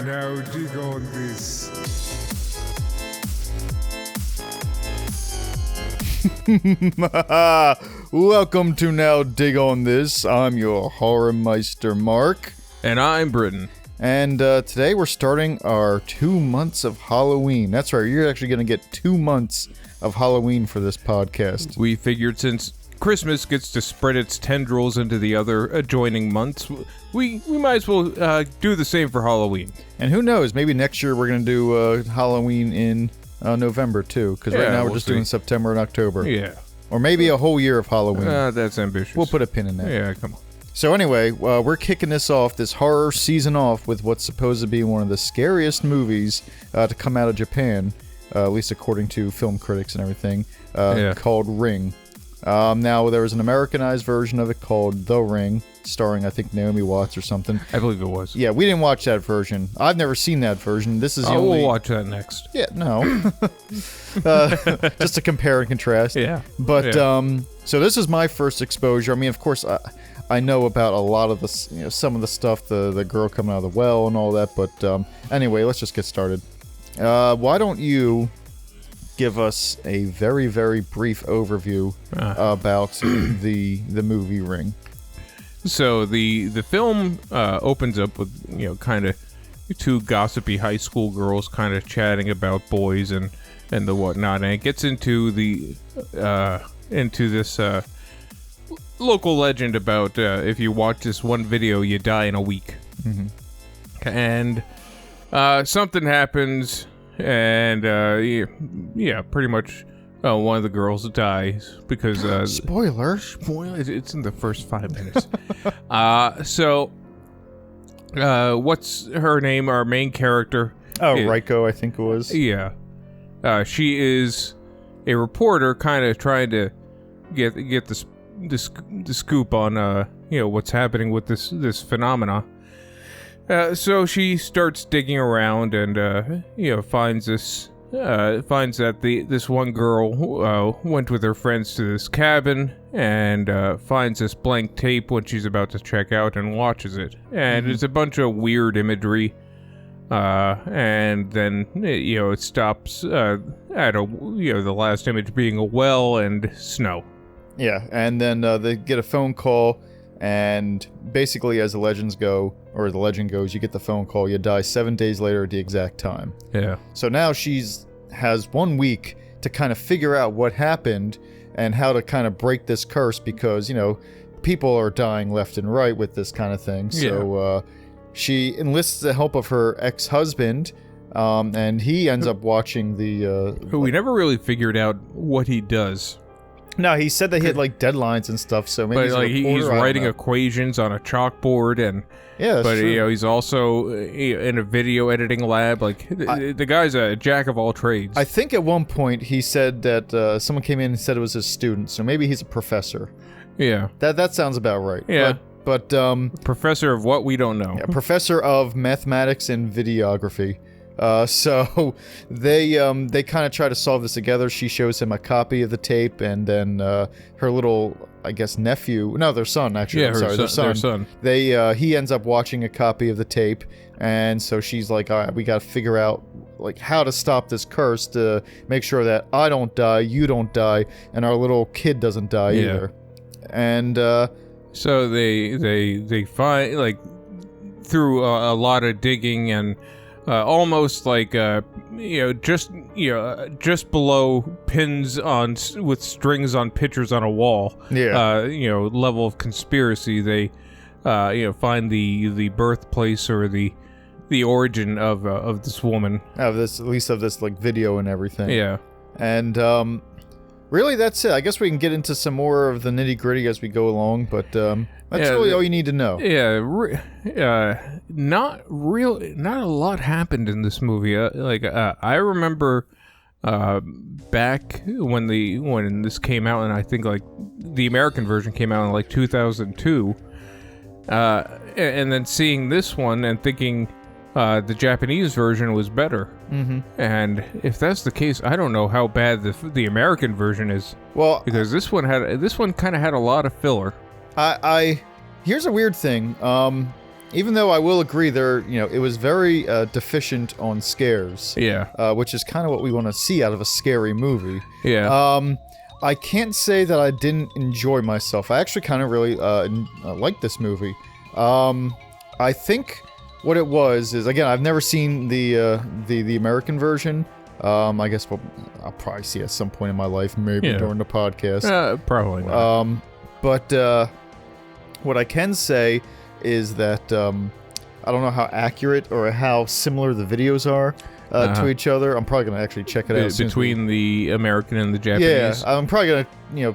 Now dig on this. Welcome to Now Dig on This. I'm your horror meister, Mark. And I'm Britton. And today we're starting our 2 months of Halloween. That's right, you're actually going to get 2 months of Halloween for this podcast. We figured since Christmas gets to spread its tendrils into the other adjoining months, we might as well do the same for Halloween. And who knows, maybe next year we're going to do Halloween in November too, because right now we're just doing September and October. Yeah. Or maybe a whole year of Halloween. That's ambitious. We'll put a pin in that. Yeah, come on. So anyway, we're kicking this horror season off with what's supposed to be one of the scariest movies to come out of Japan, at least according to film critics and everything, called Ring. Now, there was an Americanized version of it called The Ring, starring, I think, Naomi Watts or something. I believe it was. Yeah, we didn't watch that version. I've never seen that version. This is the only... we'll watch that next. Yeah, no. Just to compare and contrast. Yeah. But, so this is my first exposure. I mean, of course, I know about a lot of the, some of the stuff, the girl coming out of the well and all that, but anyway, let's just get started. Why don't you give us a very, very brief overview about the movie Ring? So the film opens up with, kind of two gossipy high school girls kind of chatting about boys and the whatnot, and it gets into this local legend about if you watch this one video, you die in a week. Mm-hmm. And something happens, and pretty much one of the girls dies because spoiler, it's in the first 5 minutes. What's her name? Our main character. Reiko, I think it was. Yeah. She is a reporter, kind of trying to get the scoop on what's happening with this phenomena. So she starts digging around and finds that this one girl went with her friends to this cabin and finds this blank tape when she's about to check out and watches it, and it's a bunch of weird imagery. And then it stops at the last image being a well and snow. Yeah, and then they get a phone call, and basically, as the legend goes, you get the phone call, you die 7 days later at the exact time. Yeah. So now has 1 week to kind of figure out what happened and how to kind of break this curse, because people are dying left and right with this kind of thing. So she enlists the help of her ex-husband, and he ends up watching who we never really figured out what he does. No, he said that he had deadlines and stuff, so maybe he's writing equations on a chalkboard, and he's also in a video editing lab. The guy's a jack of all trades. I think at one point he said that someone came in and said it was his student, so maybe he's a professor. Yeah, that sounds about right. Yeah, but professor of what we don't know. Yeah, professor of mathematics and videography. So they kind of try to solve this together. She shows him a copy of the tape, and then her little, I guess, nephew, no, their son, actually. Yeah, their son. He ends up watching a copy of the tape, and so she's like, all right, we got to figure out how to stop this curse to make sure that I don't die, you don't die, and our little kid doesn't die either. And so they find, through a lot of digging and almost just below pins with strings on pictures on a wall. Yeah. Level of conspiracy. They find the birthplace or the origin of this woman. At least of this video and everything. Yeah. And really, that's it. I guess we can get into some more of the nitty gritty as we go along, but that's really all you need to know. Yeah, not a lot happened in this movie. I remember back when this came out, and I think the American version came out in 2002, and then seeing this one and thinking the Japanese version was better. Mm-hmm. And if that's the case, I don't know how bad the American version is. Well, because this one kind of had a lot of filler. Here's a weird thing. even though I will agree it was very deficient on scares. Yeah. Which is kind of what we want to see out of a scary movie. Yeah. I can't say that I didn't enjoy myself. I actually kind of really liked this movie. I think what it was is, again, I've never seen the American version. I guess I'll probably see it at some point in my life, maybe during the podcast. Probably not. But what I can say is that I don't know how accurate or how similar the videos are to each other. I'm probably gonna actually check it out between the American and the Japanese. Yeah, I'm probably gonna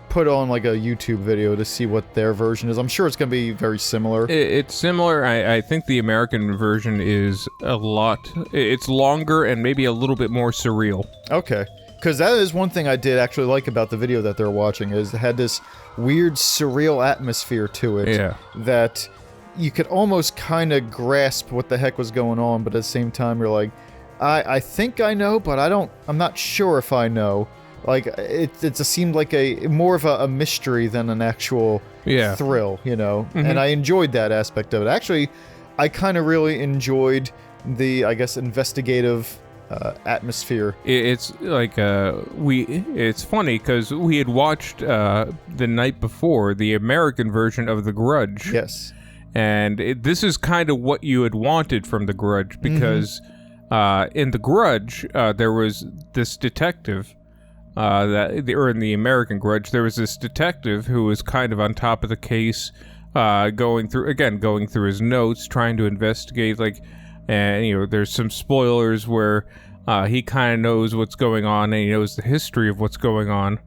put on like a YouTube video to see what their version is. I'm sure it's gonna be very similar. It's similar. I think the American version is it's longer and maybe a little bit more surreal. Okay. Because that is one thing I did actually like about the video that they're watching, is it had this weird surreal atmosphere to it that you could almost kind of grasp what the heck was going on, but at the same time you're like, I think I know, but I'm not sure if I know. Like, it just seemed like more of a mystery than an actual thrill, And I enjoyed that aspect of it. Actually, I kind of really enjoyed the, I guess, investigative atmosphere. It's like it's funny because we had watched the night before the American version of The Grudge. Yes. And this is kind of what you had wanted from The Grudge, because in The Grudge there was this detective or in the American Grudge there was this detective who was kind of on top of the case, going through his notes, trying to investigate, and there's some spoilers where he kind of knows what's going on, and he knows the history of what's going on.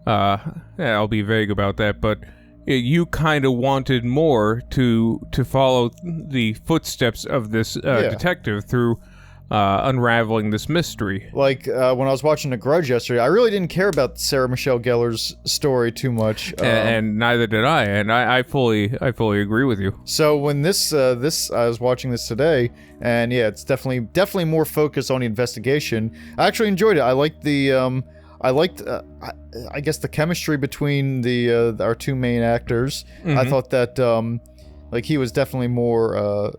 I'll be vague about that, but you kind of wanted more to follow the footsteps of this detective through unraveling this mystery. Like when I was watching The Grudge yesterday, I really didn't care about Sarah Michelle Gellar's story too much, and neither did I. And I fully agree with you. So when this I was watching this today, and it's definitely more focused on the investigation. I actually enjoyed it. I liked I guess the chemistry between our two main actors. I thought that he was definitely more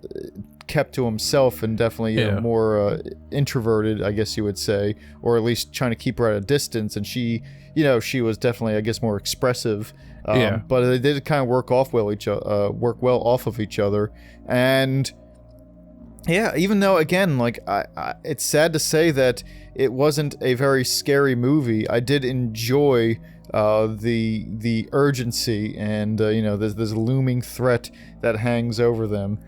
kept to himself and definitely more introverted, I guess you would say, or at least trying to keep her at a distance. And she was definitely, I guess, more expressive. But they did kind of work well off of each other. And even though, again, it's sad to say that it wasn't a very scary movie, I did enjoy the urgency and there's this looming threat that hangs over them.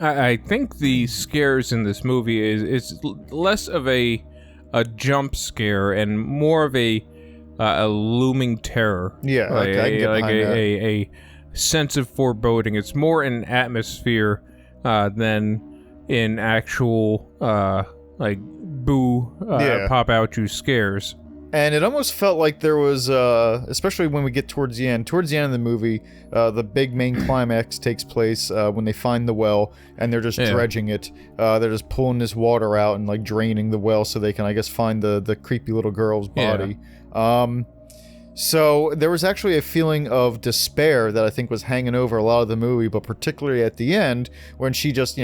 I think the scares in this movie is less of a jump scare and more of a looming terror. Yeah, a sense of foreboding. It's more an atmosphere than in actual pop out you scares. And it almost felt like there was, especially when we get towards the end of the movie, the big main climax takes place when they find the well, and they're just dredging it. They're just pulling this water out and draining the well so they can, I guess, find the creepy little girl's body. So there was actually a feeling of despair that I think was hanging over a lot of the movie, but particularly at the end when she just,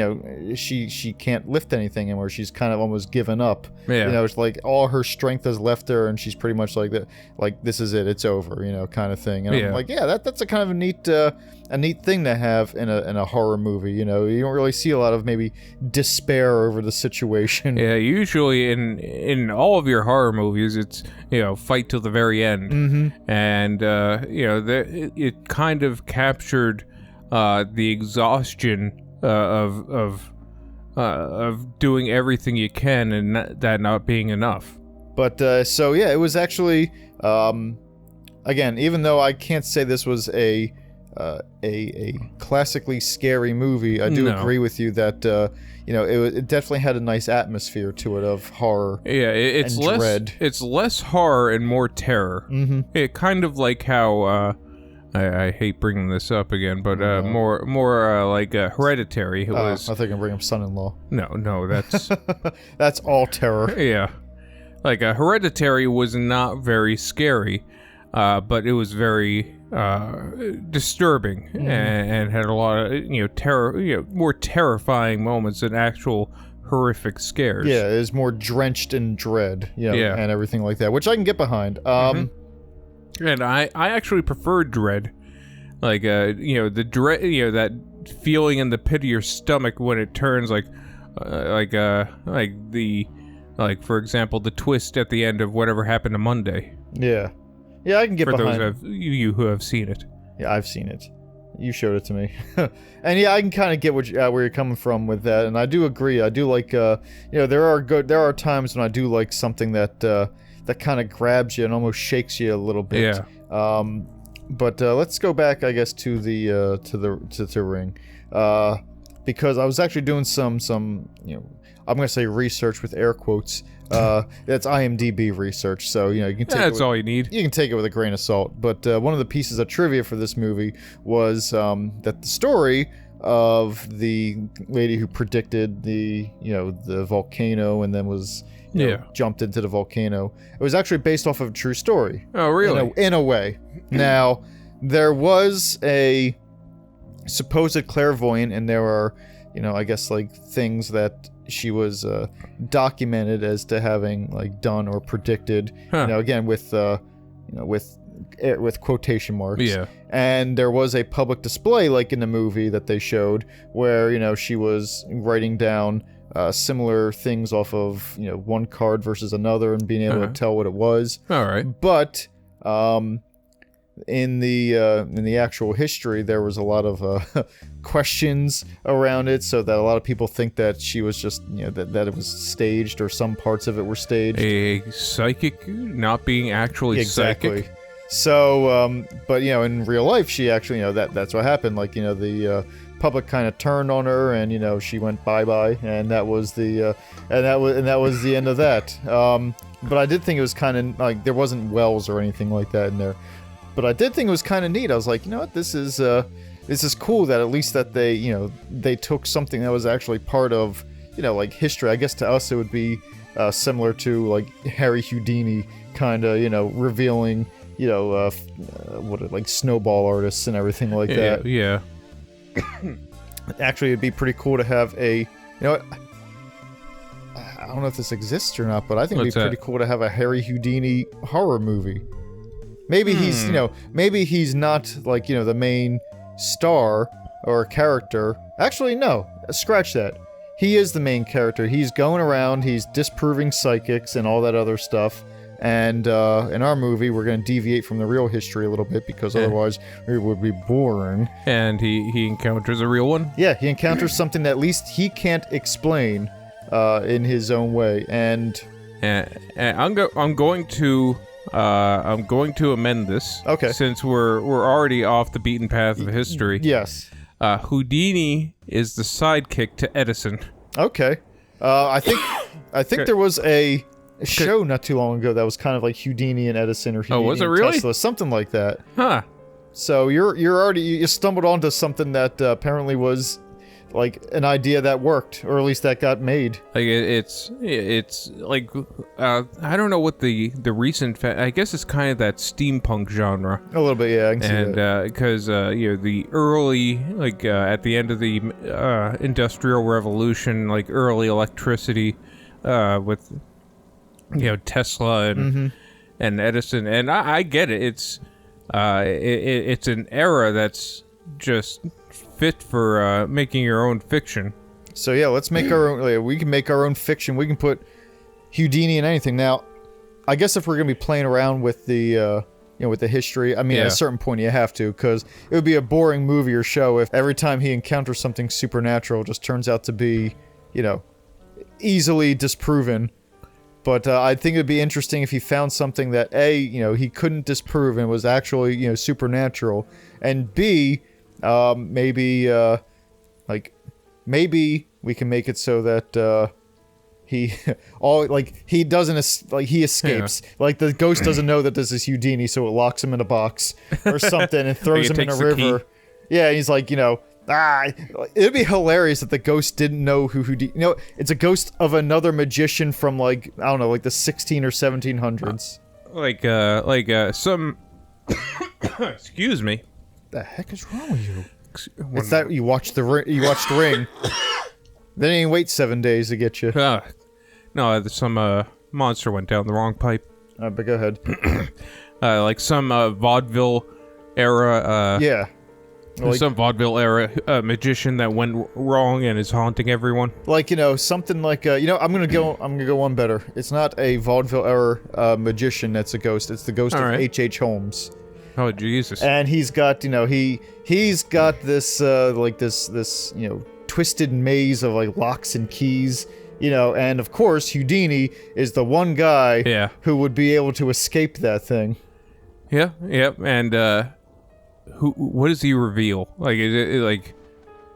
she can't lift anything anymore. She's kind of almost given up. Yeah. It's like all her strength has left her, and she's pretty much like that. Like, this is it. It's over. Kind of thing. And I'm like, that's a kind of a neat thing to have in a horror movie. You don't really see a lot of maybe despair over the situation. Yeah. Usually in all of your horror movies, it's fight till the very end. Mm-hmm. And it kind of captured the exhaustion of doing everything you can and that not being enough. But it was actually again, even though I can't say this was a classically scary movie, I do agree with you that it definitely had a nice atmosphere to it of horror. Yeah, it's and less dread. It's less horror and more terror. Mm-hmm. It kind of like how I hate bringing this up again, but more like Hereditary. It was. I think I'm bringing up Son-in-Law. No, that's that's all terror. Yeah, like Hereditary was not very scary, but it was very disturbing and had a lot of terror, more terrifying moments than actual horrific scares. Yeah, it is more drenched in dread, Yeah. and everything like that, which I can get behind. And I actually prefer dread, like the dread, that feeling in the pit of your stomach when it turns like for example the twist at the end of Whatever Happened to Monday. Yeah, I can get for behind. those of you who have seen it. Yeah, I've seen it. You showed it to me, and yeah, I can kind of get where you're coming from with that, and I do agree. I do like, there are times when I do like something that kind of grabs you and almost shakes you a little bit. Yeah. But let's go back, I guess, to the Ring, because I was actually doing some I'm gonna say research with air quotes. That's IMDb research, so you can take that's all you need. You can take it with a grain of salt. But one of the pieces of trivia for this movie was that the story of the lady who predicted the volcano and then was jumped into the volcano, it was actually based off of a true story. Oh, really? In a way. Now, there was a supposed clairvoyant, and there are, I guess, like, things that she was documented as to having, like, done or predicted, again, with quotation marks. Yeah. And there was a public display, like in the movie that they showed, where, she was writing down similar things off of, one card versus another and being able to tell what it was. All right. But in the actual history, there was a lot of questions around it, so that a lot of people think that she was just, that it was staged, or some parts of it were staged. A psychic not being actually exactly. psychic. So, but in real life, she actually, that's what happened. Like, the public kind of turned on her, and she went bye-bye, and that was the the end of that. But I did think it was kind of like there wasn't wells or anything like that in there. But I did think it was kind of neat. I was like, what, this is cool that at least that they took something that was actually part of, like history. I guess to us it would be similar to like Harry Houdini kind of, revealing, like snowball artists and everything like that. Yeah. Actually, it'd be pretty cool to have a, I don't know if this exists or not, but I think it'd be pretty cool to have a Harry Houdini horror movie. Maybe he's, maybe he's not like, the main star or character. Actually, no, scratch that. He is the main character. He's going around, he's disproving psychics and all that other stuff. And in our movie, we're going to deviate from the real history a little bit, because otherwise it would be boring. And he encounters a real one? Yeah, he encounters something that at least he can't explain in his own way. And I'm going to amend this. Okay. Since we're already off the beaten path of history. Yes. Houdini is the sidekick to Edison. Okay. I think there was a show not too long ago that was kind of like Houdini and Edison, or Houdini was it and really? Tesla, something like that. Huh. So you stumbled onto something that apparently was like an idea that worked, or at least that got made. Like it's like I don't know what the recent I guess it's kind of that steampunk genre. A little bit, yeah. I can see that. And because the early at the end of the Industrial Revolution, like early electricity, with Tesla and Edison, and I get it. It's an era that's just fit for making your own fiction. So yeah, let's make our own. We can make our own fiction. We can put Houdini in anything. Now, I guess if we're gonna be playing around with the with the history, I mean, at a certain point you have to, because it would be a boring movie or show if every time he encounters something supernatural just turns out to be, easily disproven. But I think it'd be interesting if he found something that he couldn't disprove and was actually supernatural, and B, maybe we can make it so that he he escapes. Yeah. Like the ghost doesn't know that this is Houdini, so it locks him in a box or something and throws him in a river. Yeah, he's like, it'd be hilarious if the ghost didn't know who Houdini. It's a ghost of another magician from like, I don't know, like the 16 or 1700s. Excuse me. The heck is wrong with you? One- It's that you watched Ring. Then you wait 7 days to get you. No, some monster went down the wrong pipe. But go ahead. Like some vaudeville era. Yeah. Like, Some vaudeville era magician that went wrong and is haunting everyone. like, something like I'm gonna go one better. It's not a vaudeville era magician that's a ghost. It's the ghost of Alright. H.H. Holmes. Oh Jesus! And he's got he's got this this twisted maze of like locks and keys. And of course Houdini is the one guy Yeah. who would be able to escape that thing. Yeah, and what does he reveal? Like, is it like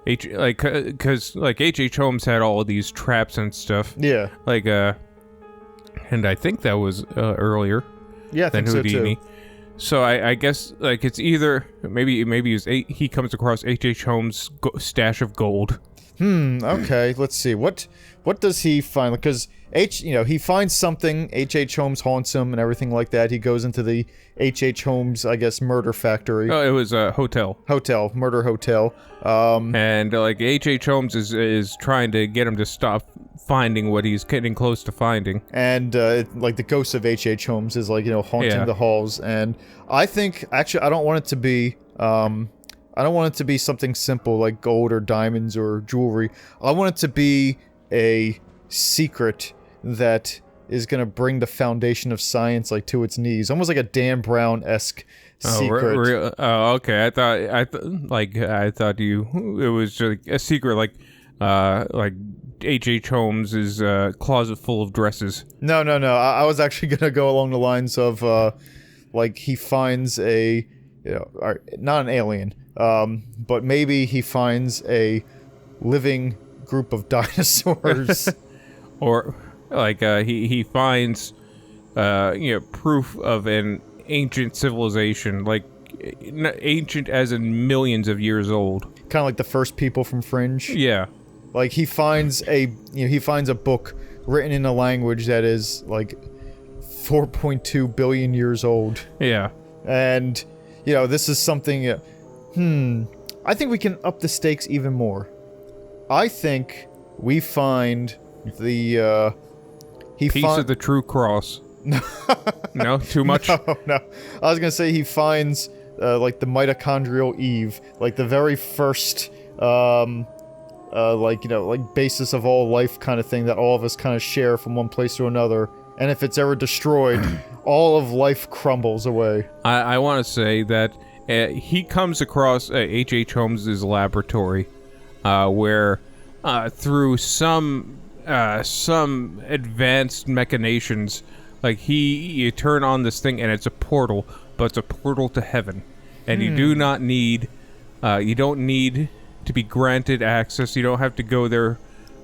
because H.H. Holmes had all of these traps and stuff. Yeah. Like, and I think that was earlier Yeah, I than think so Houdini. too. So I guess like it's either maybe he comes across H.H. Holmes' stash of gold. Okay, let's see. What does he find? Because he finds something. H.H. Holmes haunts him and everything like that. He goes into the H.H. Holmes, I guess, murder factory. Oh, it was a hotel. Murder hotel. And like H.H. Holmes is trying to get him to stop finding what he's getting close to finding. And like the ghost of H.H. Holmes is like haunting the halls. And I think actually I don't want it to be something simple like gold or diamonds or jewelry. I want it to be a secret that is gonna bring the foundation of science like to its knees, almost like a Dan Brown-esque secret. Oh, okay. I thought it was just a secret like H.H. Holmes' closet full of dresses. No. I was actually gonna go along the lines of like he finds a not an alien, but maybe he finds a living group of dinosaurs. Or like he finds proof of an ancient civilization, like ancient as in millions of years old. Kind of like the first people from Fringe. Yeah. Like he finds a book written in a language that is like 4.2 billion years old. Yeah. And this is something I think we can up the stakes even more. I think we find the Piece of the true cross. No, too much. No. I was gonna say he finds like the mitochondrial Eve, like the very first like basis of all life kind of thing that all of us kind of share from one place to another. And if it's ever destroyed, all of life crumbles away. I want to say that he comes across H.H. Holmes' laboratory, where through some advanced machinations, like you turn on this thing and it's a portal, but it's a portal to heaven, and you do not need, you don't need to be granted access. You don't have to go there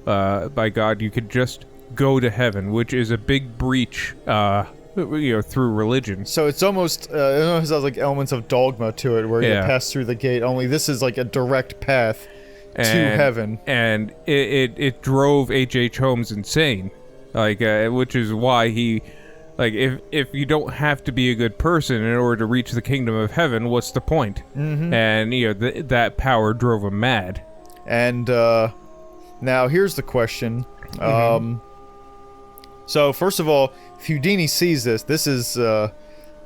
by God. You could just go to heaven, which is a big breach, through religion. So it's almost it almost has like elements of dogma to it, where you pass through the gate. Only this is like a direct path to heaven. And it drove H.H. Holmes insane, like which is why he, like, if you don't have to be a good person in order to reach the kingdom of heaven, what's the point? Mm-hmm. And that power drove him mad. And now here's the question. So first of all, if Houdini sees this is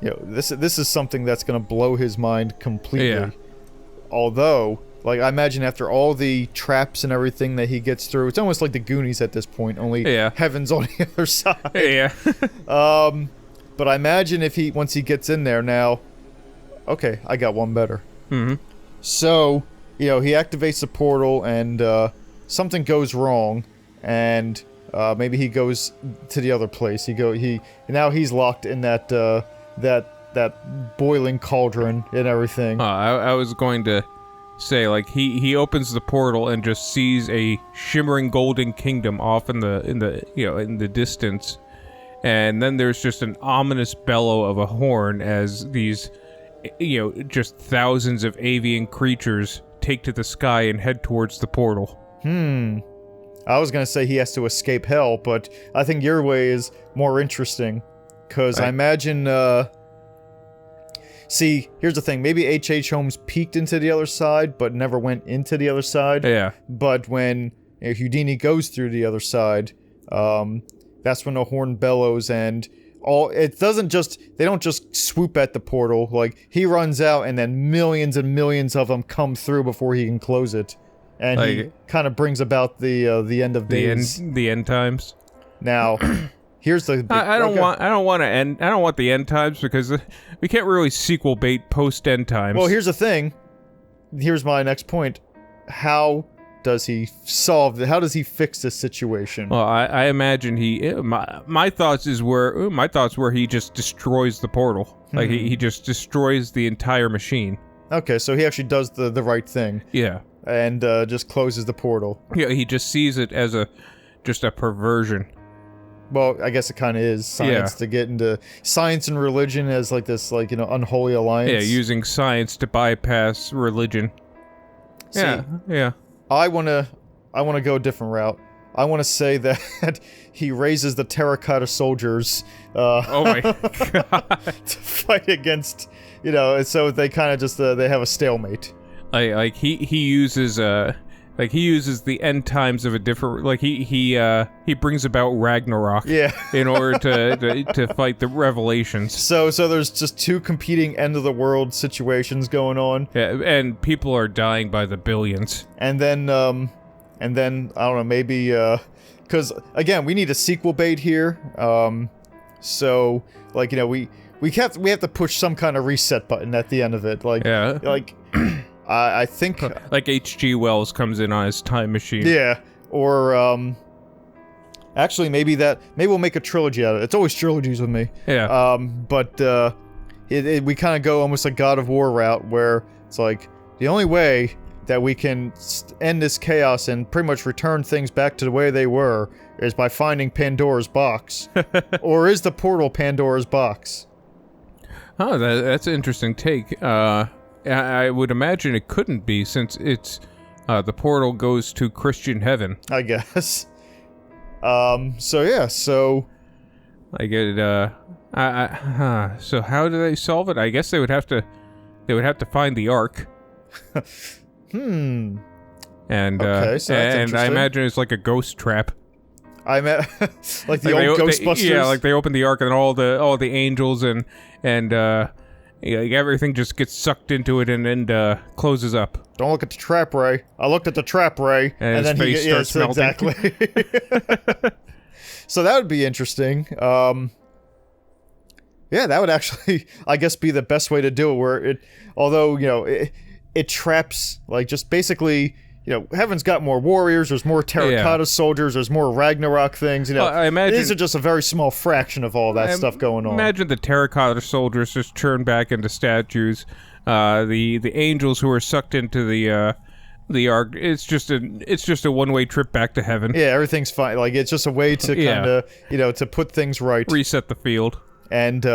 this is something that's gonna blow his mind completely. Yeah. Although, like, I imagine after all the traps and everything that he gets through, it's almost like the Goonies at this point, only heaven's on the other side. Yeah. But I imagine if once he gets in there now, okay, I got one better. Mm-hmm. So, he activates the portal and something goes wrong, and maybe he goes to the other place. Now he's locked in that boiling cauldron and everything. I was going to say, like, he opens the portal and just sees a shimmering golden kingdom off in the distance, and then there's just an ominous bellow of a horn as these just thousands of avian creatures take to the sky and head towards the portal. I was gonna say he has to escape hell, but I think your way is more interesting, because I imagine See, here's the thing. Maybe H.H. Holmes peeked into the other side, but never went into the other side. Yeah. But when Houdini goes through the other side, that's when the horn bellows and they don't just swoop at the portal. Like, he runs out and then millions and millions of them come through before he can close it. And he kind of brings about the end of days. The end times. Now, here's the. I don't want the end times because we can't really sequel bait post end times. Well, here's the thing. Here's my next point. How does he fix this situation? Well, I imagine my thoughts were he just destroys the portal. Like he just destroys the entire machine. Okay, so he actually does the right thing. Yeah. And just closes the portal. Yeah, he just sees it as just a perversion. Well, I guess it kind of is science to get into science and religion as like this unholy alliance. Yeah, using science to bypass religion. See, yeah. I wanna go a different route. I want to say that he raises the terracotta soldiers. Oh my god! To fight against, so they kind of just they have a stalemate. Like he uses the end times of a different, he brings about Ragnarok in order to fight the Revelations. So there's just two competing end of the world situations going on. Yeah, and people are dying by the billions. And then I don't know, maybe because again we need a sequel bait here. So we have to push some kind of reset button at the end of it. I think like H.G. Wells comes in on his time machine. Yeah, or actually maybe we'll make a trilogy out of it. It's always trilogies with me. Yeah. But we kind of go almost a God of War route where it's like the only way that we can end this chaos and pretty much return things back to the way they were is by finding Pandora's box. Or is the portal Pandora's box? Oh, that's an interesting take. I would imagine it couldn't be, since it's the portal goes to Christian heaven. I guess. So I get it. So how do they solve it? I guess they would have to find the Ark. And okay, so that's interesting. I imagine it's like a ghost trap. I meant like the old Ghostbusters. Yeah, like they open the Ark and all the angels and everything just gets sucked into it and closes up. Don't look at the trap, Ray. I looked at the trap, Ray, and then his face starts melting. Exactly. So that would be interesting. Yeah, that would actually, I guess, be the best way to do it. Where it, although it traps, like, just basically, Heaven's got more warriors. There's more terracotta soldiers. There's more Ragnarok things. I imagine these are just a very small fraction of all that stuff going on. Imagine the terracotta soldiers just turn back into statues. The angels who are sucked into the Ark. It's just a one-way trip back to heaven. Yeah, everything's fine. Like, it's just a way to kind of to put things right, reset the field. And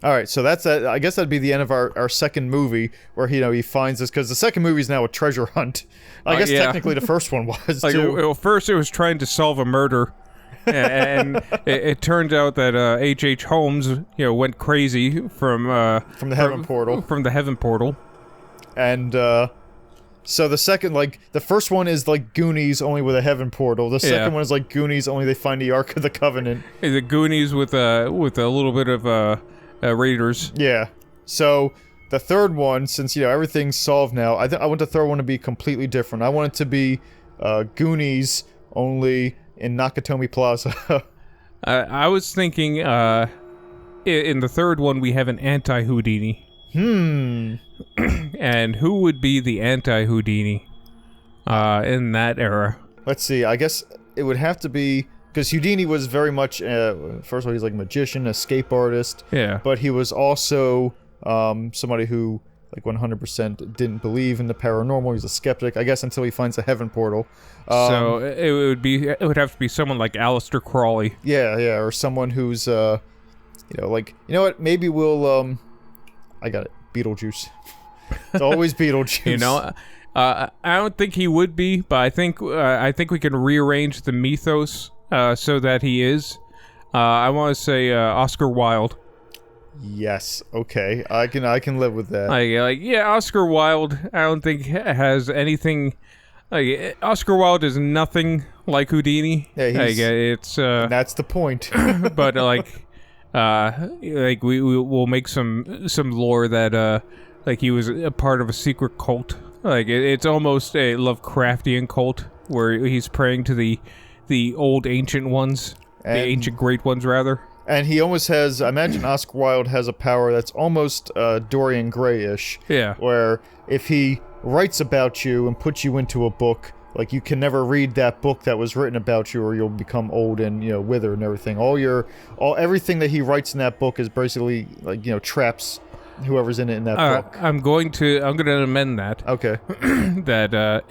all right, so that's I guess that'd be the end of our second movie, where he finds this, because the second movie is now a treasure hunt. I guess technically the first one was too. Well, first it was trying to solve a murder, and it turned out that H.H. Holmes went crazy from the heaven portal. From the heaven portal, and so the second, the first one is like Goonies, only with a heaven portal. The second one is like Goonies, only they find the Ark of the Covenant. The Goonies with a little bit of Raiders. Yeah. So the third one, since everything's solved now, I want the third one to be completely different. I want it to be Goonies, only in Nakatomi Plaza. I was thinking in the third one we have an anti-Houdini. And who would be the anti-Houdini in that era? Let's see. I guess it would have to be, because Houdini was very much, first of all, he's like a magician, escape artist. Yeah. But he was also somebody who, 100% didn't believe in the paranormal. He's a skeptic, I guess, until he finds a heaven portal. So it would have to be someone like Aleister Crowley. Yeah, or someone who's, you know what? Maybe we'll, I got it. Beetlejuice. It's always Beetlejuice. I don't think he would be, but I think we can rearrange the mythos so that he is. I want to say Oscar Wilde. Yes. Okay. I can live with that. Oscar Wilde, I don't think has anything. Oscar Wilde is nothing like Houdini. Yeah, it's and that's the point. but we'll make some lore that he was a part of a secret cult. It's almost a Lovecraftian cult where he's praying to the old ancient ones, the ancient great ones rather. And he almost has, I imagine Oscar Wilde has a power that's almost Dorian Gray-ish. Yeah. Where if he writes about you and puts you into a book, like, you can never read that book that was written about you, or you'll become old and, wither and everything. Everything that he writes in that book is basically, traps whoever's in it in that book. I'm gonna amend that. Okay. That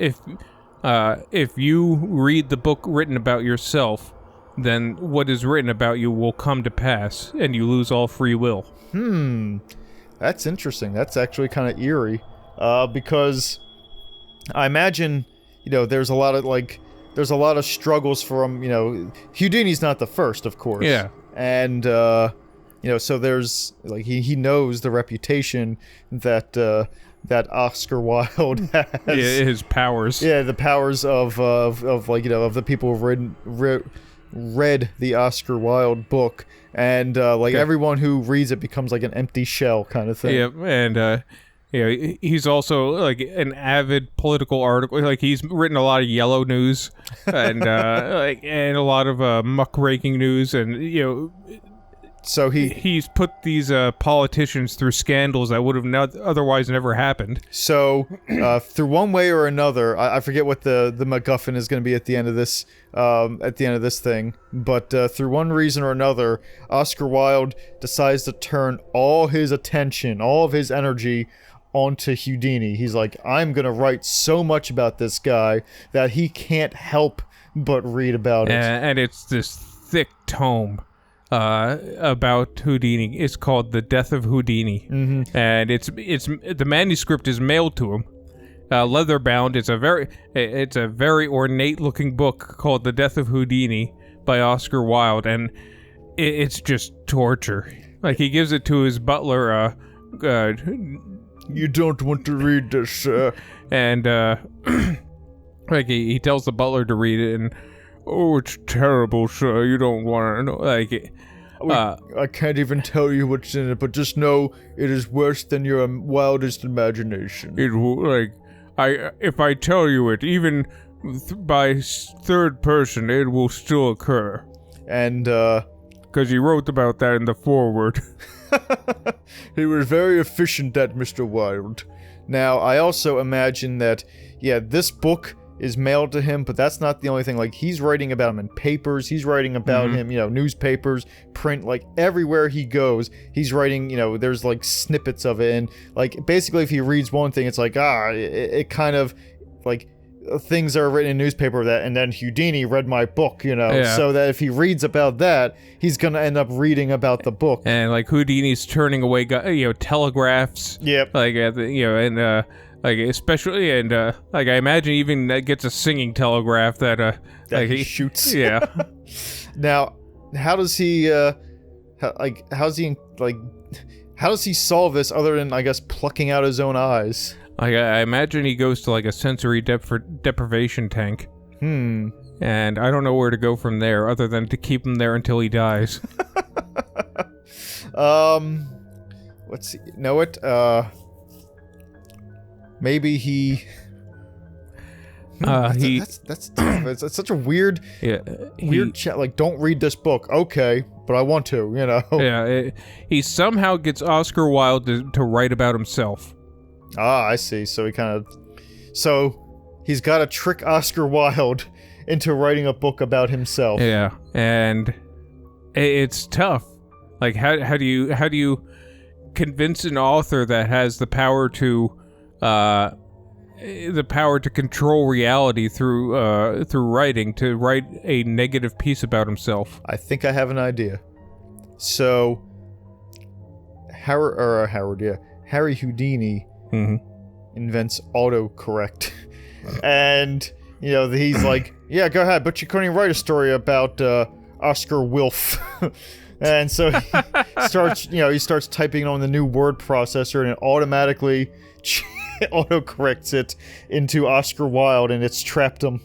if you read the book written about yourself, then what is written about you will come to pass, and you lose all free will. That's interesting. That's actually kind of eerie. Because I imagine, there's a lot of struggles from, Houdini's not the first, of course. Yeah. And, so there's, he knows the reputation that Oscar Wilde has. Yeah, his powers. Yeah, the powers of the people who've read the Oscar Wilde book, and everyone who reads it becomes like an empty shell kind of thing. Yeah, and he's also an avid political article. He's written a lot of yellow news, and and a lot of muckraking news, and so he's put these politicians through scandals that would have otherwise never happened. So through one way or another, I forget what the MacGuffin is going to be at the end of this thing, but through one reason or another, Oscar Wilde decides to turn all his attention, all of his energy onto Houdini. He's like, I'm going to write so much about this guy that he can't help but read about it. And it's this thick tome about Houdini. It's called The Death of Houdini. Mm-hmm. And it's the manuscript is mailed to him. Leather bound. It's a very ornate looking book called The Death of Houdini by Oscar Wilde, and it's just torture. He gives it to his butler. You don't want to read this, sir. And he tells the butler to read it, and it's terrible, sir. You don't want to know. I can't even tell you what's in it, but just know it is worse than your wildest imagination. If I tell you it, even by third person, it will still occur. And, because he wrote about that in the foreword. He was very efficient, that Mr. Wilde. Now, I also imagine that, this book is mailed to him, but that's not the only thing. He's writing about him in papers, he's writing about him, newspapers, print, everywhere he goes, he's writing, there's, snippets of it, and, basically, if he reads one thing, it's it kind of, things that are written in newspaper and then Houdini read my book, so that if he reads about that, he's gonna end up reading about the book. And, Houdini's turning away, telegraphs. Yep. Especially, and I imagine even that gets a singing telegraph that he shoots. Yeah. Now, how does he solve this other than, I guess, plucking out his own eyes? I imagine he goes to a sensory deprivation tank. And I don't know where to go from there other than to keep him there until he dies. Let's see. Know what? Maybe he. That's tough. It's such a weird. Yeah. Weird chat. Don't read this book. Okay, but I want to. Yeah. He somehow gets Oscar Wilde to write about himself. Ah, I see. So he's got to trick Oscar Wilde into writing a book about himself. Yeah, and it's tough. How do you convince an author that has the power to control reality through writing to write a negative piece about himself? I think I have an idea. So Harry Houdini invents autocorrect. And, he's like, yeah, go ahead, but you couldn't even write a story about Oscar Wilf. And so he starts typing on the new word processor, and it automatically autocorrects it into Oscar Wilde, and it's trapped him.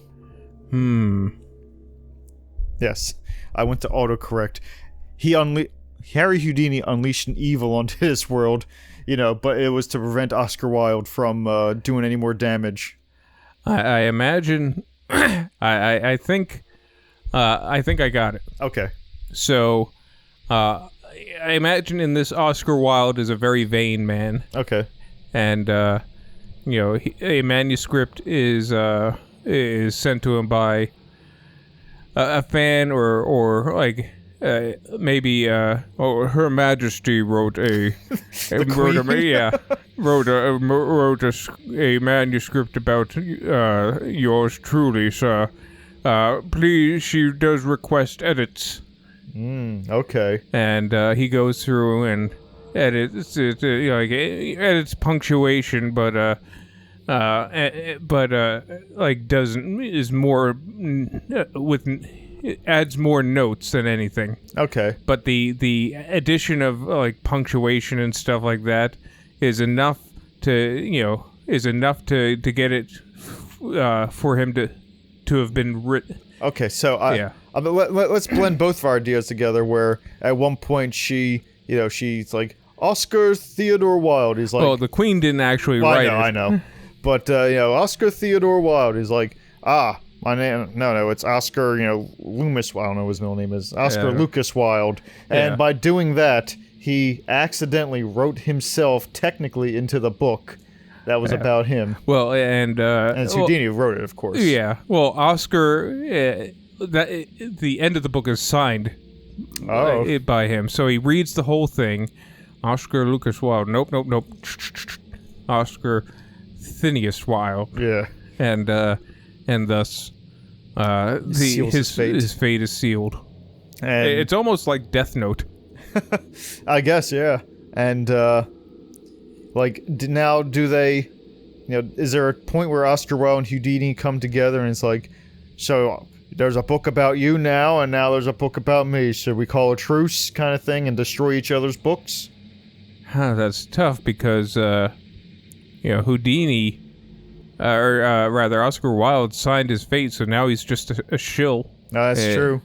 Yes, I went to autocorrect. Harry Houdini unleashed an evil onto this world, but it was to prevent Oscar Wilde from doing any more damage. I imagine. I think I got it. Okay. So, I imagine in this Oscar Wilde is a very vain man. Okay. And a manuscript is sent to him by a fan or like maybe Her Majesty wrote a manuscript about yours truly, sir. Please, she does request edits. Okay. And he goes through and edits it, edits punctuation, but adds more notes than anything. Okay. But the addition of like punctuation and stuff like that is enough to get it for him to have been written. Okay, so let's blend both of our ideas together. Where at one point she's like, Oscar Theodore Wilde. He's like, oh, the Queen didn't actually write it. I know. But Oscar Theodore Wilde is like, my name. No, it's Oscar. Loomis. I don't know what his middle name is. Oscar Lucas Wilde. And by doing that, he accidentally wrote himself technically into the book that was about him. Well, and it's Houdini who wrote it, of course. Yeah. Well, Oscar. The end of the book is signed by him, so he reads the whole thing. Oscar Lucas Wilde. Nope. Oscar Phineas Wilde. Yeah. And thus, his fate is sealed. And it's almost like Death Note. I guess, yeah. And now do they? Is there a point where Oscar Wilde and Houdini come together and it's like, so there's a book about you now, and now there's a book about me. Should we call a truce, kind of thing, and destroy each other's books? That's tough because Houdini. Or rather, Oscar Wilde signed his fate, so now he's just a shill. No, that's true.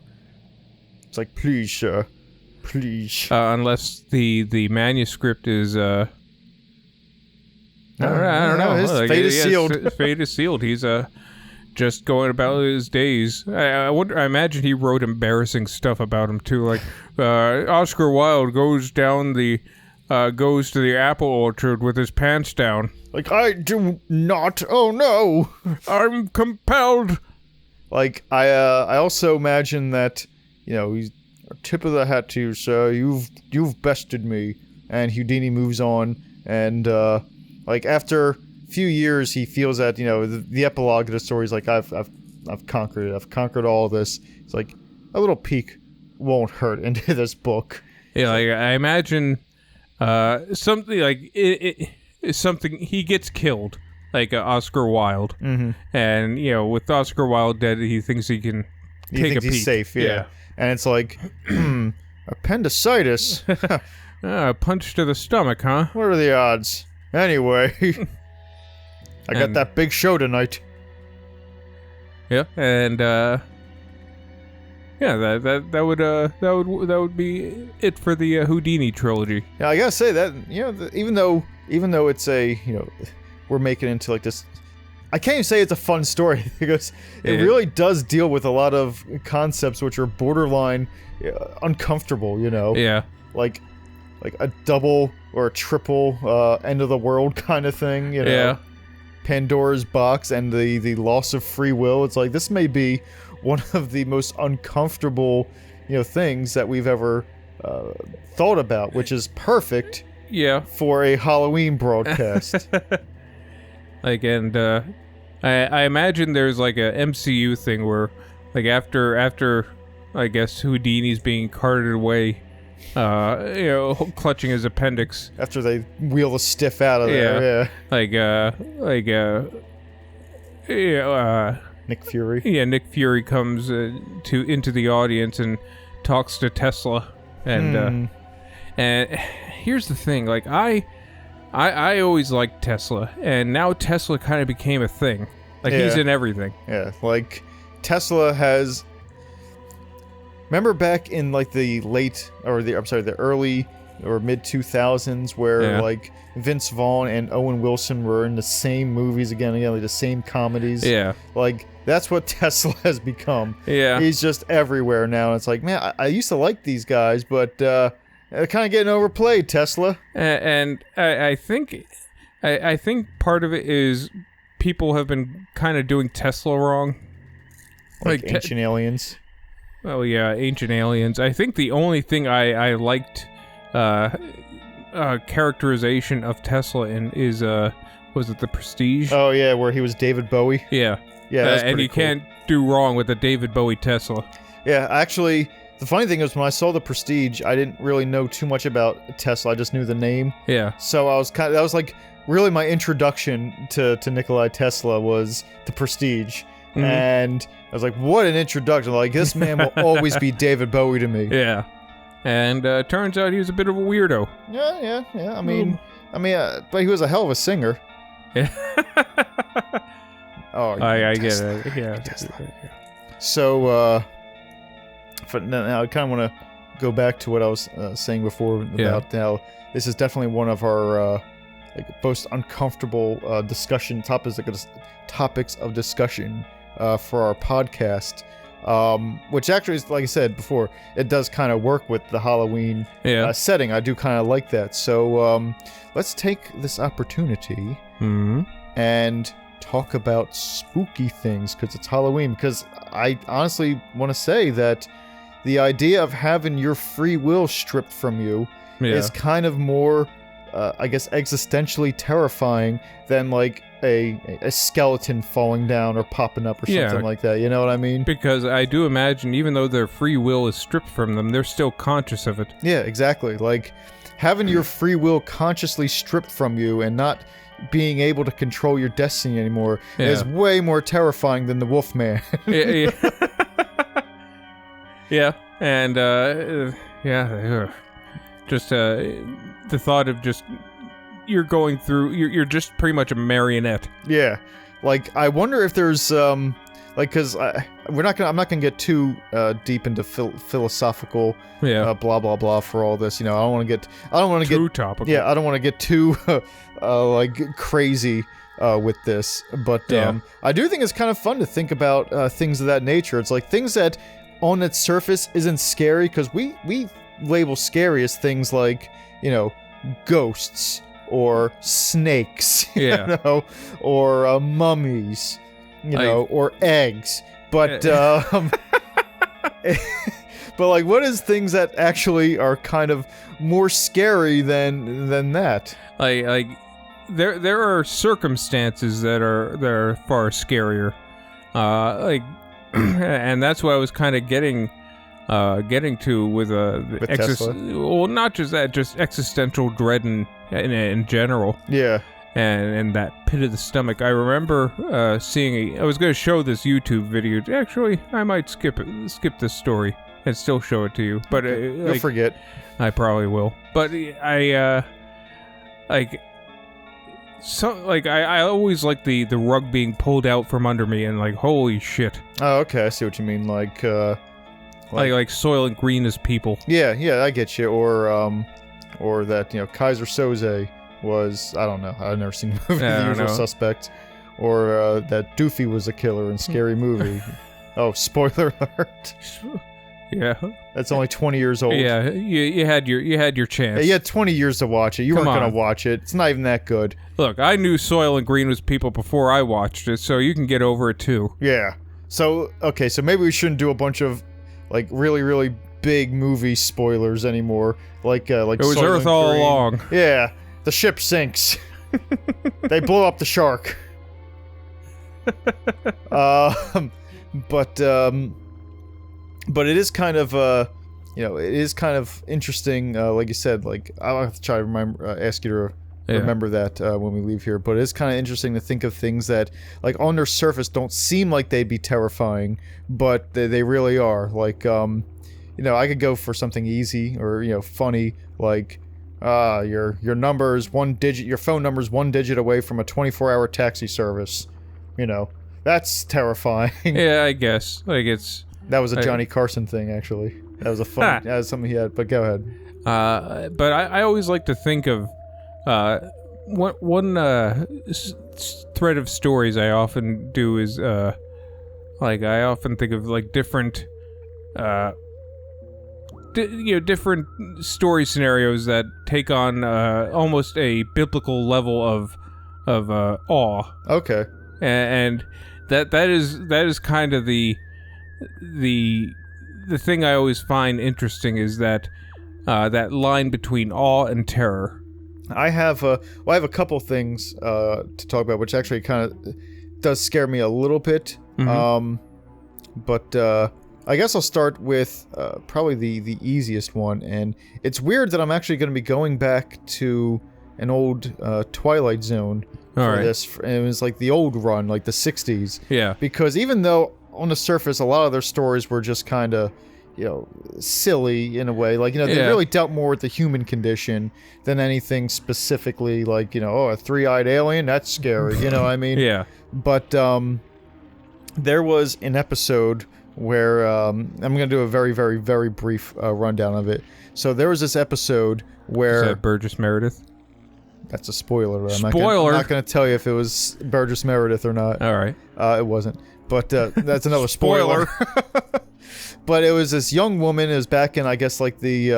It's like, please, sir. Please. Unless the manuscript is, I don't know. His fate is sealed. His fate is sealed. He's, just going about his days. I imagine he wrote embarrassing stuff about him, too. Like, Oscar Wilde goes to the apple orchard with his pants down. Like, I do not. Oh no, I'm compelled. Like, I also imagine that, he's a tip of the hat to you, sir. You've bested me. And Houdini moves on, and after a few years, he feels that the epilogue of the story is like, I've conquered it. I've conquered all of this. It's like a little peek won't hurt into this book. Yeah, like I imagine something like it. Something he gets killed, like Oscar Wilde, and with Oscar Wilde dead, he thinks he can take a peek. He's safe, yeah. And it's like, appendicitis. A punch to the stomach, huh? What are the odds? Anyway, I got that big show tonight. Yeah, and that would be it for the Houdini trilogy. Yeah, I gotta say that even though it's a we're making it into like this, I can't even say it's a fun story because it really does deal with a lot of concepts which are borderline uncomfortable. Yeah. Like a double or a triple end of the world kind of thing. Yeah. Pandora's box and the loss of free will. It's like this may be one of the most uncomfortable things that we've ever thought about, which is perfect. Yeah. For a Halloween broadcast. I imagine there's like a MCU thing where, like after I guess Houdini's being carted away, clutching his appendix. After they wheel the stiff out of there, Nick Fury. Yeah, Nick Fury comes into the audience and talks to Tesla. And here's the thing, like I always liked Tesla, and now Tesla kind of became a thing. Like he's in everything. Yeah, like Tesla has. Remember back in like the early or mid 2000s where like Vince Vaughn and Owen Wilson were in the same movies again, like the same comedies. Yeah. Like that's what Tesla has become. Yeah. He's just everywhere now. It's like, man, I used to like these guys, but they're kind of getting overplayed, Tesla. And I think part of it is people have been kind of doing Tesla wrong. Like Ancient Aliens. Oh yeah, Ancient Aliens. I think the only thing I liked characterization of Tesla in is was it The Prestige? Oh yeah, where he was David Bowie. Yeah. Yeah, that's and you can't do wrong with a David Bowie Tesla. Yeah, actually, the funny thing is when I saw The Prestige, I didn't really know too much about Tesla. I just knew the name. Yeah. So I was that was like really my introduction to Nikolai Tesla was The Prestige. Mm-hmm. And I was like, what an introduction. Like, this man will always be David Bowie to me. Yeah. And turns out he was a bit of a weirdo. Yeah. I mean, but he was a hell of a singer. Yeah. Oh, I get it. Yeah. Tesla. So, now I kind of want to go back to what I was saying before about how this is definitely one of our most uncomfortable topics of discussion for our podcast. Which actually is, like I said before, it does kind of work with the Halloween setting. I do kind of like that. So let's take this opportunity and talk about spooky things because it's Halloween. Because I honestly want to say that the idea of having your free will stripped from you is kind of more, I guess, existentially terrifying than like a skeleton falling down or popping up or something like that. You know what I mean? Because I do imagine, even though their free will is stripped from them, they're still conscious of it. Yeah, exactly. Like having your free will consciously stripped from you and not being able to control your destiny anymore is way more terrifying than the Wolfman. Yeah, and just the thought of just you're going through, you're just pretty much a marionette. Yeah, like I wonder if there's because I'm not gonna get too deep into philosophical blah blah blah for all this. You know, I don't want to get too topical. Yeah, I don't want to get too like crazy with this, but I do think it's kind of fun to think about things of that nature. It's like things that on its surface isn't scary, because we label scary as things like, you know, ghosts or snakes, you know, or mummies, you know, or eggs, but but like, what is things that actually are kind of more scary than that? Like there are circumstances that are far scarier, and that's what I was kind of getting to with Tesla? Well, not just that, just existential dread in general. Yeah. And that pit of the stomach. I remember seeing I was going to show this YouTube video. Actually, I might skip this story and still show it to you. But you'll forget. I probably will. But I always like the rug being pulled out from under me and like, holy shit. Oh, okay, I see what you mean. Like Soylent Green as people. Yeah, I get you. Or that, you know, Kaiser Soze was, I don't know, I've never seen the movie The Usual Suspect. Or that Doofy was a killer in Scary Movie. Oh, spoiler alert. Yeah. That's only 20 years old. Yeah, you had your chance. Yeah, you had 20 years to watch it. You weren't going to watch it. It's not even that good. Look, I knew Soylent Green was people before I watched it, so you can get over it too. Yeah. So, okay, so maybe we shouldn't do a bunch of like really, really big movie spoilers anymore. Like it was Soylent Earth all Green. along. Yeah. The ship sinks. They blow up the shark. But it is kind of it is kind of interesting. Like you said, like I'll have to try to ask you to remember that when we leave here. But it is kind of interesting to think of things that, like, on their surface don't seem like they'd be terrifying, but they really are. Like, you I could go for something easy or, funny, like, your number is one digit, your phone number is one digit away from a 24-hour taxi service. That's terrifying. Yeah, I guess. Like, That was a Johnny Carson thing, actually. That was a fun, that was something he had, but go ahead. But I always like to think of, one thread of stories I often do is, I often think of, like, different, different story scenarios that take on, almost a biblical level of awe. Okay. And that is kind of the thing I always find interesting is that that line between awe and terror. I have a couple things to talk about, which actually kind of does scare me a little bit. But I guess I'll start with probably the easiest one, and it's weird that I'm actually going to be going back to an old Twilight Zone for this. And it was like the old run, like the 60s. Yeah. Because even though on the surface a lot of their stories were just kind of, silly in a way, like, they really dealt more with the human condition than anything specifically like, a three-eyed alien, that's scary, you know what I mean? Yeah. But there was an episode where I'm going to do a very, very, very brief rundown of it. So there was this episode where... Is that Burgess Meredith? That's a spoiler. I'm Spoiler! not going to tell you if it was Burgess Meredith or not. All right. It wasn't. But that's another spoiler. But it was this young woman. It was back in, I guess, like the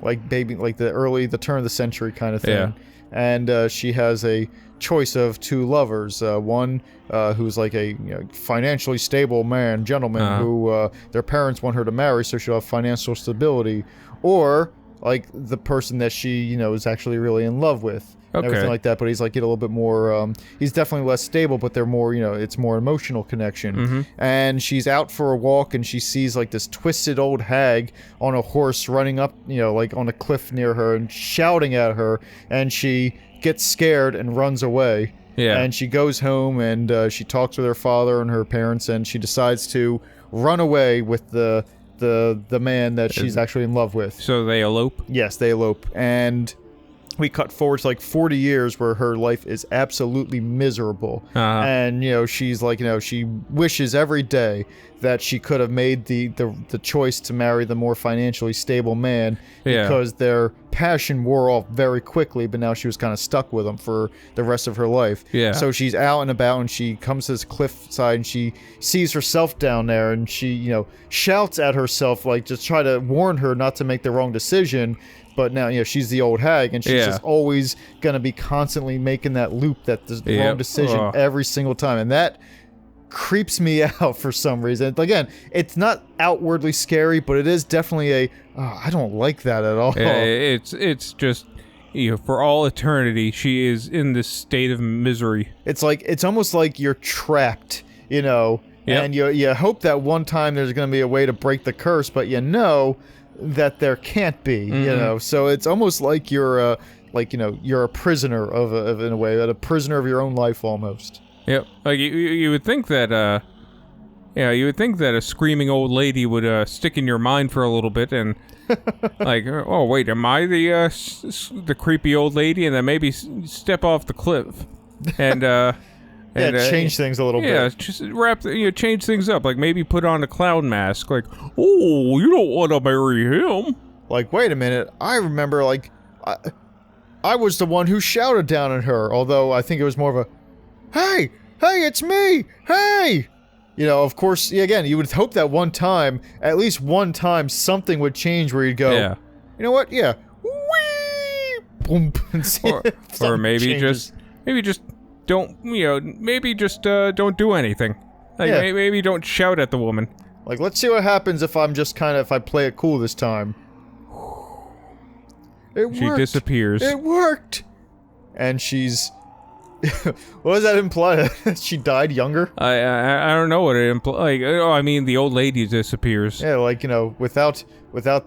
the turn of the century kind of thing. Yeah. And she has a choice of two lovers. One who's like a financially stable gentleman who their parents want her to marry, so she'll have financial stability, or like the person that she is actually really in love with. And everything like that, but he's like a little bit more he's definitely less stable, but they're more it's more emotional connection. And she's out for a walk and she sees like this twisted old hag on a horse running up like on a cliff near her and shouting at her, and she gets scared and runs away. And she goes home and she talks with her father and her parents, and she decides to run away with the man that she's actually in love with. So they elope? Yes, they elope. And we cut forward to like 40 years where her life is absolutely miserable. And she's like she wishes every day that she could have made the choice to marry the more financially stable man, because their passion wore off very quickly, but now she was kind of stuck with him for the rest of her life. So she's out and about, and she comes to this cliffside and she sees herself down there, and she shouts at herself, like just try to warn her not to make the wrong decision. But now, she's the old hag, and she's just always going to be constantly making that loop, that the wrong decision every single time. And that creeps me out for some reason. Again, it's not outwardly scary, but it is definitely I don't like that at all. It's just, for all eternity, she is in this state of misery. It's almost like you're trapped, and you hope that one time there's going to be a way to break the curse, but that there can't be, so it's almost like you're a prisoner in a way, a prisoner of your own life almost. Yep. Like you would think that you would think that a screaming old lady would stick in your mind for a little bit, and like, oh wait, am I the creepy old lady? And then maybe step off the cliff and change things a little bit. Yeah, just change things up. Like maybe put on a clown mask. Like, oh, you don't want to marry him. Like, wait a minute. I remember, like, I was the one who shouted down at her. Although I think it was more of a, hey, it's me, hey. Of course, again, you would hope that at least one time, something would change where you'd go, you know what? Yeah. Whee! Boom. or maybe just don't, don't do anything. Like, maybe don't shout at the woman. Like, let's see what happens if if I play it cool this time. She disappears. It worked! And she's... what does that imply? She died younger? I don't know what it implies. Like, I mean, the old lady disappears. Yeah, like, without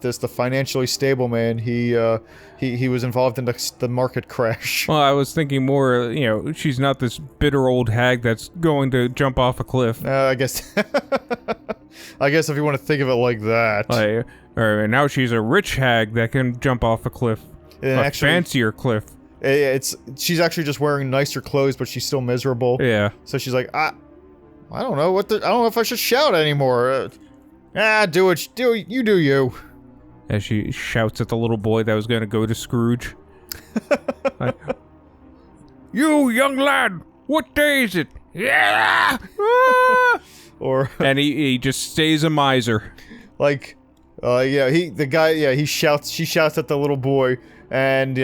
this, the financially stable man, he was involved in the market crash. Well, I was thinking more, she's not this bitter old hag that's going to jump off a cliff. I guess. I guess if you want to think of it like that. Or now she's a rich hag that can jump off a cliff. And a actually, fancier cliff. She's actually just wearing nicer clothes, but she's still miserable. Yeah. So she's like, I don't know I don't know if I should shout anymore. Do it. You do you. As she shouts at the little boy that was going to go to Scrooge. Like, you young lad, what day is it? Yeah. And he just stays a miser. Like, she shouts at the little boy, and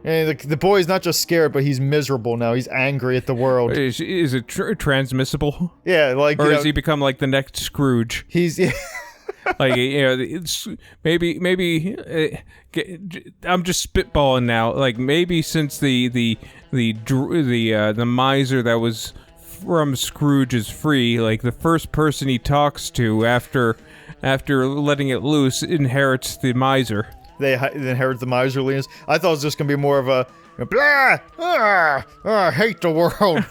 and the boy is not just scared, but he's miserable now. He's angry at the world. Is it transmissible? Yeah, like, or has he become like the next Scrooge? He's like, it's maybe I'm just spitballing now. Like, maybe since the miser that was from Scrooge is free, like the first person he talks to after letting it loose inherits the miser. They inherit the miserliness. I thought it was just gonna be more of a blah, I hate the world.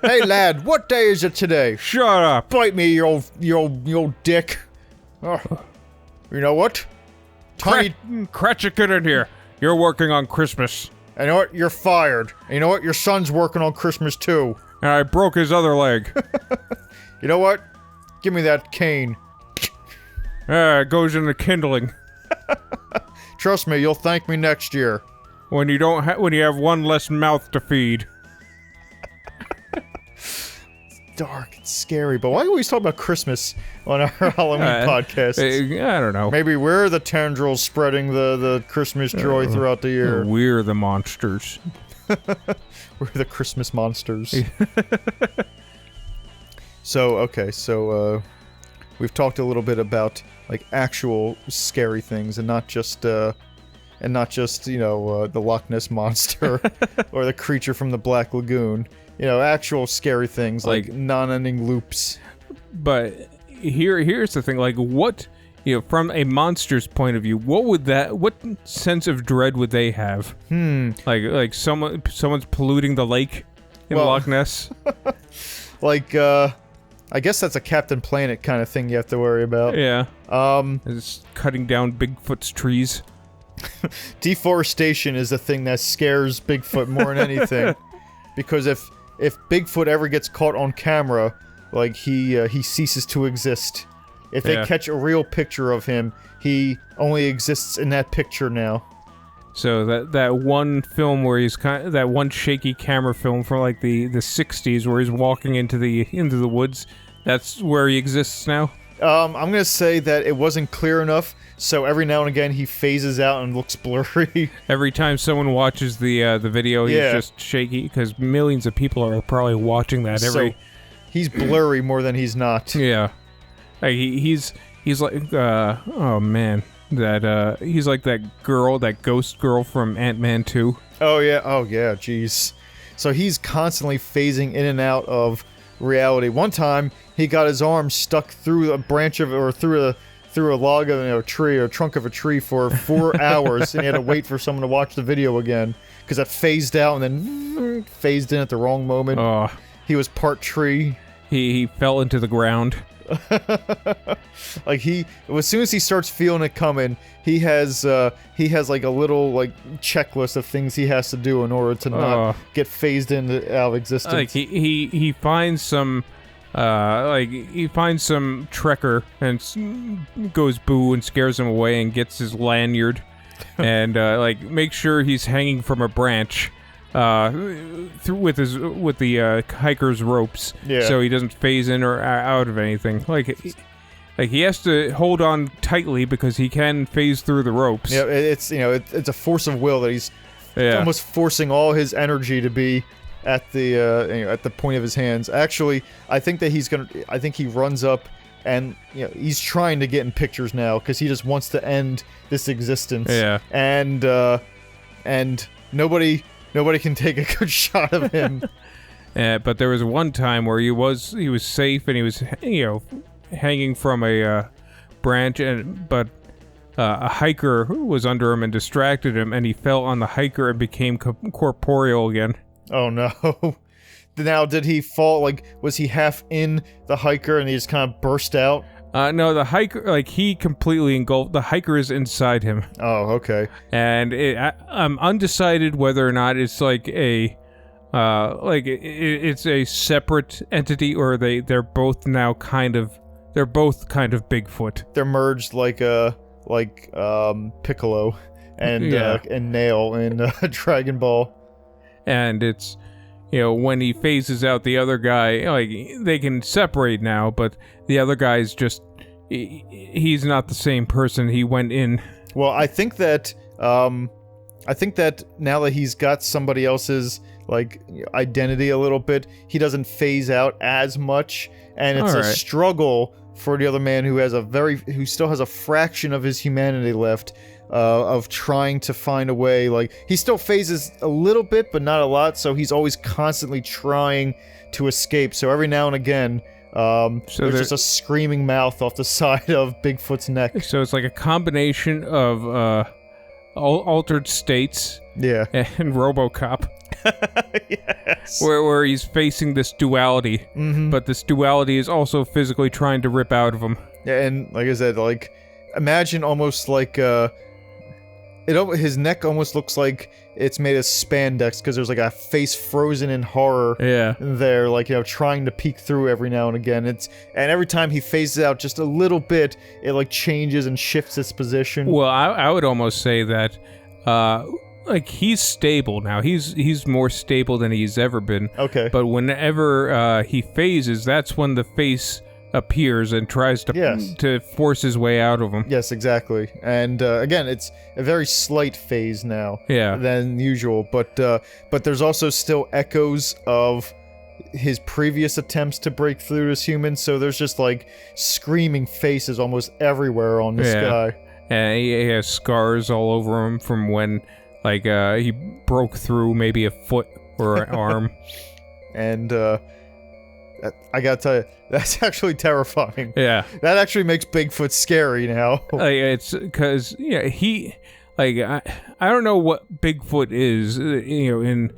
Hey lad, what day is it today? Shut up! Bite me, you old dick. You know what? Cratchit, get in here. You're working on Christmas. And you know what? You're fired. And you know what? Your son's working on Christmas too. And I broke his other leg. You know what? Give me that cane. It goes in the kindling. Trust me, you'll thank me next year. When you when you have one less mouth to feed. Dark, it's scary, but why always talk about Christmas on our Halloween podcast? I don't know. Maybe we're the tendrils spreading the Christmas joy throughout the year. We're the monsters. We're the Christmas monsters. So we've talked a little bit about like actual scary things, and not just the Loch Ness monster or the creature from the Black Lagoon. Actual scary things like non-ending loops. But here's the thing, like, what, from a monster's point of view, what sense of dread would they have? Like someone's polluting the lake in Loch Ness? Like, I guess that's a Captain Planet kind of thing you have to worry about. Yeah. It's cutting down Bigfoot's trees. Deforestation is the thing that scares Bigfoot more than anything. Because if Bigfoot ever gets caught on camera, like, he ceases to exist. If they catch a real picture of him, he only exists in that picture now. So that one film where he's that one shaky camera film from like the 60s where he's walking into the woods, that's where he exists now? I'm gonna say that it wasn't clear enough, so every now and again he phases out and looks blurry. Every time someone watches the video, he's just shaky, because millions of people are probably watching that So he's blurry more than he's not. Yeah. Like, he's like, oh man, he's like that ghost girl from Ant-Man 2. Oh yeah, jeez. So he's constantly phasing in and out of reality. One time, he got his arm stuck through a branch of, or through a log of a tree, or trunk of a tree for 4 hours, and he had to wait for someone to watch the video again, because that phased out and then phased in at the wrong moment. Oh. He was part tree. He fell into the ground. Like, as soon as he starts feeling it coming, he has like a little like checklist of things he has to do in order to not get phased into out of existence. Like, he finds some trekker and goes boo and scares him away and gets his lanyard and make sure he's hanging from a branch with the hiker's ropes, so he doesn't phase in or out of anything. Like he has to hold on tightly because he can phase through the ropes. Yeah, it's a force of will that he's almost forcing all his energy to be at the point of his hands. Actually, I think he runs up and he's trying to get in pictures now because he just wants to end this existence. Yeah, and nobody can take a good shot of him. But there was one time where he was safe and he was hanging from a branch, but a hiker was under him and distracted him, and he fell on the hiker and became corporeal again. Oh no. now, did he fall, like, was he half in the hiker and he just kind of burst out? No, the hiker, like, he completely engulfed. The hiker is inside him. Oh, okay. And I'm undecided whether or not it's like a, it's a separate entity, or they're both now they're both kind of Bigfoot. They're merged like Piccolo and Nail in Dragon Ball. And it's, when he phases out the other guy, like, they can separate now, but the other guy's just, he's not the same person he went in. Well, I think that now that he's got somebody else's, like, identity a little bit, he doesn't phase out as much, and it's a struggle for the other man who still has a fraction of his humanity left, of trying to find a way. Like, he still phases a little bit, but not a lot, so he's always constantly trying to escape. So every now and again, there's just a screaming mouth off the side of Bigfoot's neck. So it's like a combination of altered states, and RoboCop. Yes. Where he's facing this duality, but this duality is also physically trying to rip out of him. Yeah, and like I said, like, imagine almost like his neck almost looks like it's made of spandex, because there's like a face frozen in horror there, like, trying to peek through every now and again. And every time he phases out just a little bit, it like changes and shifts its position. Well, I would almost say that like, he's stable now. He's more stable than he's ever been. Okay. But whenever he phases, that's when the face appears and tries to force his way out of him. Yes, exactly. And again, it's a very slight phase now than usual, but there's also still echoes of his previous attempts to break through as human, so there's just like screaming faces almost everywhere on this guy. And he has scars all over him from when, like, he broke through maybe a foot or an arm. And I gotta tell you, that's actually terrifying. Yeah. That actually makes Bigfoot scary now. Like, it's because, he, like, I don't know what Bigfoot is, in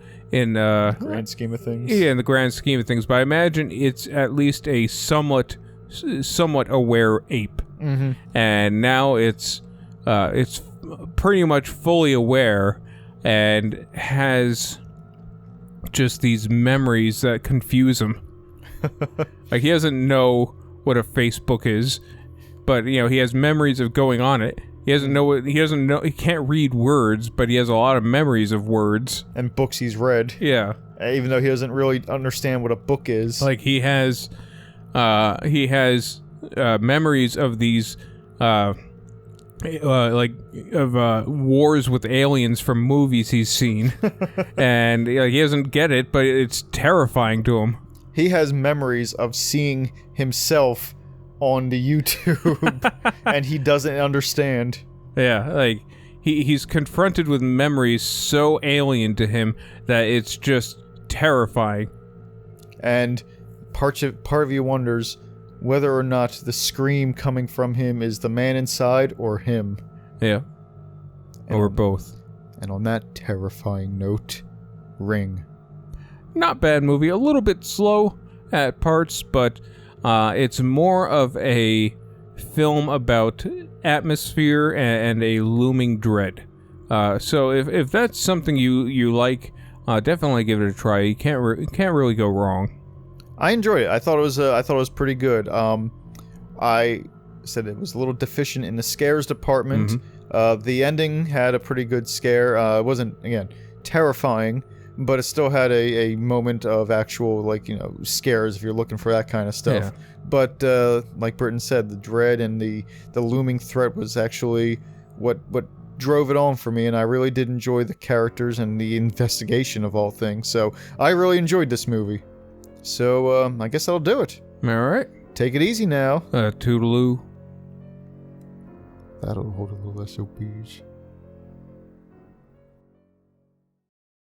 grand scheme of things. Yeah, in the grand scheme of things, but I imagine it's at least a somewhat aware ape. Mm-hmm. And now it's pretty much fully aware and has just these memories that confuse him. Like, he doesn't know what a Facebook is, but he has memories of going on it. He doesn't know, he can't read words, but he has a lot of memories of words. And books he's read. Yeah. Even though he doesn't really understand what a book is. Like, he has memories of these, wars with aliens from movies he's seen. And he doesn't get it, but it's terrifying to him. He has memories of seeing himself on the YouTube, and he doesn't understand. Yeah, like, he's confronted with memories so alien to him that it's just terrifying. And part of you wonders whether or not the scream coming from him is the man inside or him. Yeah. Or both. And on that terrifying note, Ring. Not bad movie. A little bit slow at parts, but it's more of a film about atmosphere and a looming dread. So if that's something you like, definitely give it a try. You can't really go wrong. I enjoyed it. I thought it was pretty good. I said it was a little deficient in the scares department. Mm-hmm. The ending had a pretty good scare. It wasn't, again, terrifying, but it still had a moment of actual, like, scares if you're looking for that kind of stuff. Yeah. But like Britton said, the dread and the looming threat was actually what drove it on for me, and I really did enjoy the characters and the investigation of all things. So I really enjoyed this movie. So I guess that'll do it. All right. Take it easy now. Toodaloo. That'll hold a little SOPs.